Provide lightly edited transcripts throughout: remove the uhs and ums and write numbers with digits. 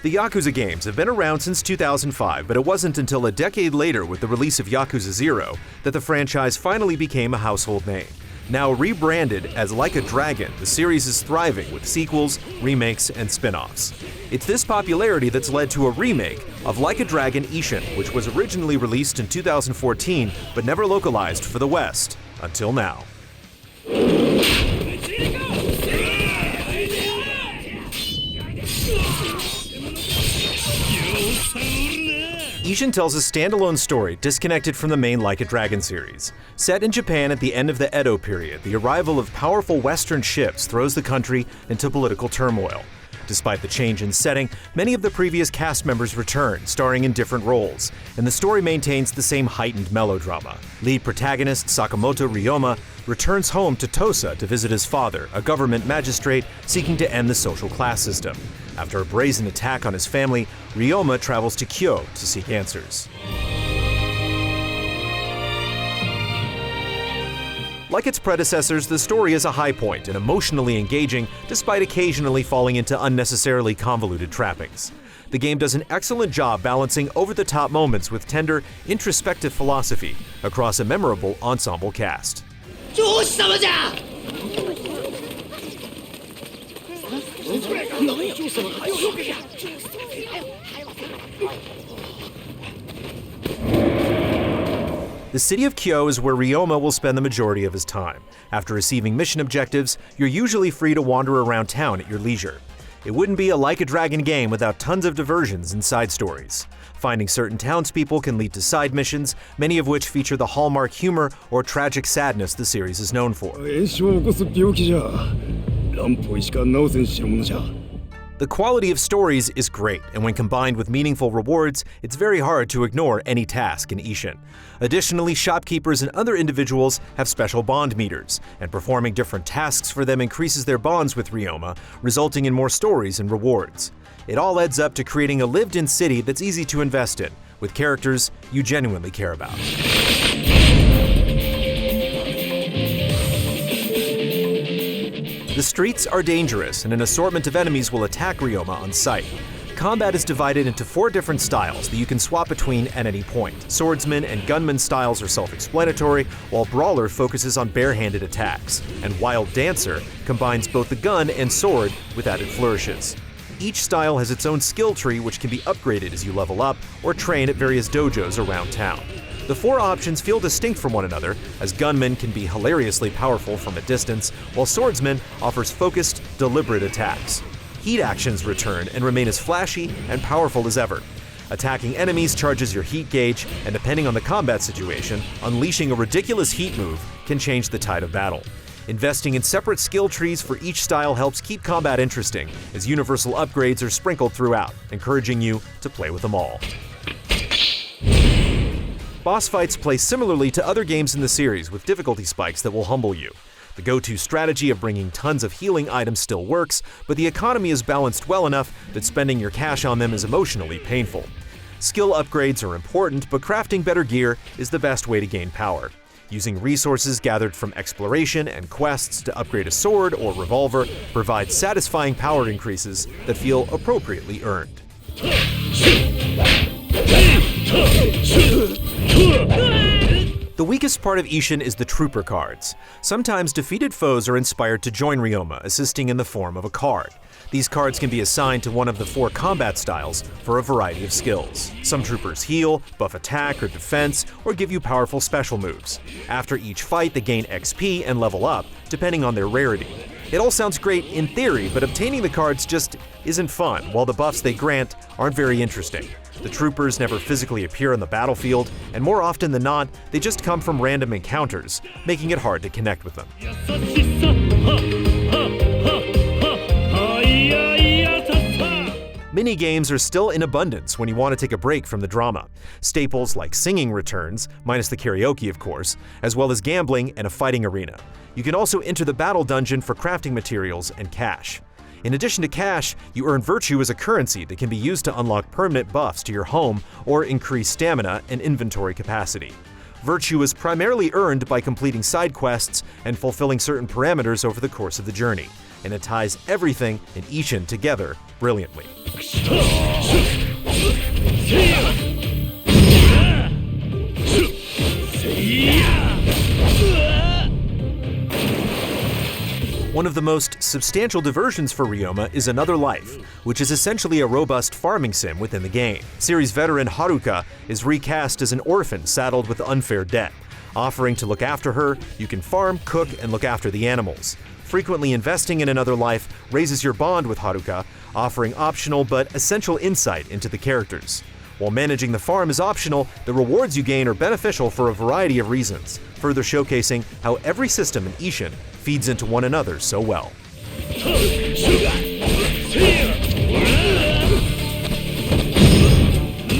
The Yakuza games have been around since 2005, but it wasn't until a decade later with the release of Yakuza 0 that the franchise finally became a household name. Now rebranded as Like a Dragon, the series is thriving with sequels, remakes, and spin-offs. It's this popularity that's led to a remake of Like a Dragon Ishin, which was originally released in 2014 but never localized for the West, until now. Ishin tells a standalone story disconnected from the main Like a Dragon series. Set in Japan at the end of the Edo period, the arrival of powerful Western ships throws the country into political turmoil. Despite the change in setting, many of the previous cast members return, starring in different roles, and the story maintains the same heightened melodrama. Lead protagonist Sakamoto Ryoma returns home to Tosa to visit his father, a government magistrate seeking to end the social class system. After a brazen attack on his family, Ryoma travels to Kyo to seek answers. Like its predecessors, the story is a high point and emotionally engaging, despite occasionally falling into unnecessarily convoluted trappings. The game does an excellent job balancing over-the-top moments with tender, introspective philosophy across a memorable ensemble cast. The city of Kyo is where Ryoma will spend the majority of his time. After receiving mission objectives, you're usually free to wander around town at your leisure. It wouldn't be a Like a Dragon game without tons of diversions and side stories. Finding certain townspeople can lead to side missions, many of which feature the hallmark humor or tragic sadness the series is known for. The quality of stories is great, and when combined with meaningful rewards, it's very hard to ignore any task in Ishin. Additionally, shopkeepers and other individuals have special bond meters, and performing different tasks for them increases their bonds with Ryoma, resulting in more stories and rewards. It all adds up to creating a lived-in city that's easy to invest in, with characters you genuinely care about. The streets are dangerous, and an assortment of enemies will attack Ryoma on sight. Combat is divided into 4 different styles that you can swap between at any point. Swordsman and gunman styles are self-explanatory, while Brawler focuses on bare-handed attacks, and Wild Dancer combines both the gun and sword with added flourishes. Each style has its own skill tree which can be upgraded as you level up or train at various dojos around town. The 4 options feel distinct from one another, as Gunman can be hilariously powerful from a distance, while Swordsman offers focused, deliberate attacks. Heat actions return and remain as flashy and powerful as ever. Attacking enemies charges your heat gauge, and depending on the combat situation, unleashing a ridiculous heat move can change the tide of battle. Investing in separate skill trees for each style helps keep combat interesting, as universal upgrades are sprinkled throughout, encouraging you to play with them all. Boss fights play similarly to other games in the series, with difficulty spikes that will humble you. The go-to strategy of bringing tons of healing items still works, but the economy is balanced well enough that spending your cash on them is emotionally painful. Skill upgrades are important, but crafting better gear is the best way to gain power. Using resources gathered from exploration and quests to upgrade a sword or revolver provides satisfying power increases that feel appropriately earned. The weakest part of Ishin is the trooper cards. Sometimes defeated foes are inspired to join Ryoma, assisting in the form of a card. These cards can be assigned to one of the 4 combat styles for a variety of skills. Some troopers heal, buff attack or defense, or give you powerful special moves. After each fight, they gain XP and level up, depending on their rarity. It all sounds great in theory, but obtaining the cards just isn't fun, while the buffs they grant aren't very interesting. The troopers never physically appear on the battlefield, and more often than not, they just come from random encounters, making it hard to connect with them. Mini-games are still in abundance when you want to take a break from the drama. Staples like singing returns, minus the karaoke of course, as well as gambling and a fighting arena. You can also enter the battle dungeon for crafting materials and cash. In addition to cash, you earn virtue as a currency that can be used to unlock permanent buffs to your home or increase stamina and inventory capacity. Virtue is primarily earned by completing side quests and fulfilling certain parameters over the course of the journey. and it ties everything in Ishin together brilliantly. One of the most substantial diversions for Ryoma is Another Life, which is essentially a robust farming sim within the game. Series veteran Haruka is recast as an orphan saddled with unfair debt. Offering to look after her, you can farm, cook, and look after the animals. Frequently investing in Another Life raises your bond with Haruka, offering optional but essential insight into the characters. While managing the farm is optional, the rewards you gain are beneficial for a variety of reasons, further showcasing how every system in Ishin feeds into one another so well.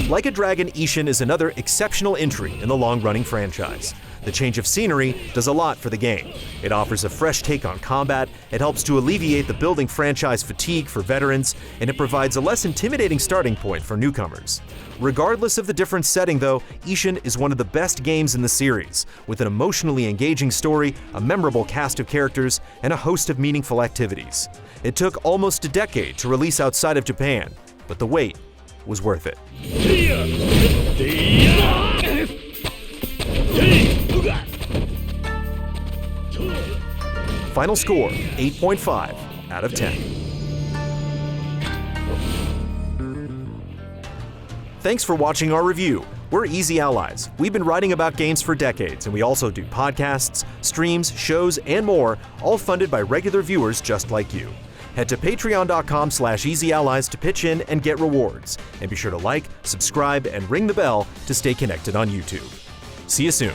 Like a Dragon, Ishin is another exceptional entry in the long-running franchise. The change of scenery does a lot for the game. It offers a fresh take on combat, it helps to alleviate the building franchise fatigue for veterans, and it provides a less intimidating starting point for newcomers. Regardless of the different setting though, Ishin is one of the best games in the series, with an emotionally engaging story, a memorable cast of characters, and a host of meaningful activities. It took almost a decade to release outside of Japan, but the wait was worth it. Final score, 8.5 out of 10. Thanks for watching our review. We're Easy Allies. We've been writing about games for decades, and we also do podcasts, streams, shows, and more, all funded by regular viewers just like you. Head to patreon.com/easyallies to pitch in and get rewards. And be sure to like, subscribe, and ring the bell to stay connected on YouTube. See you soon.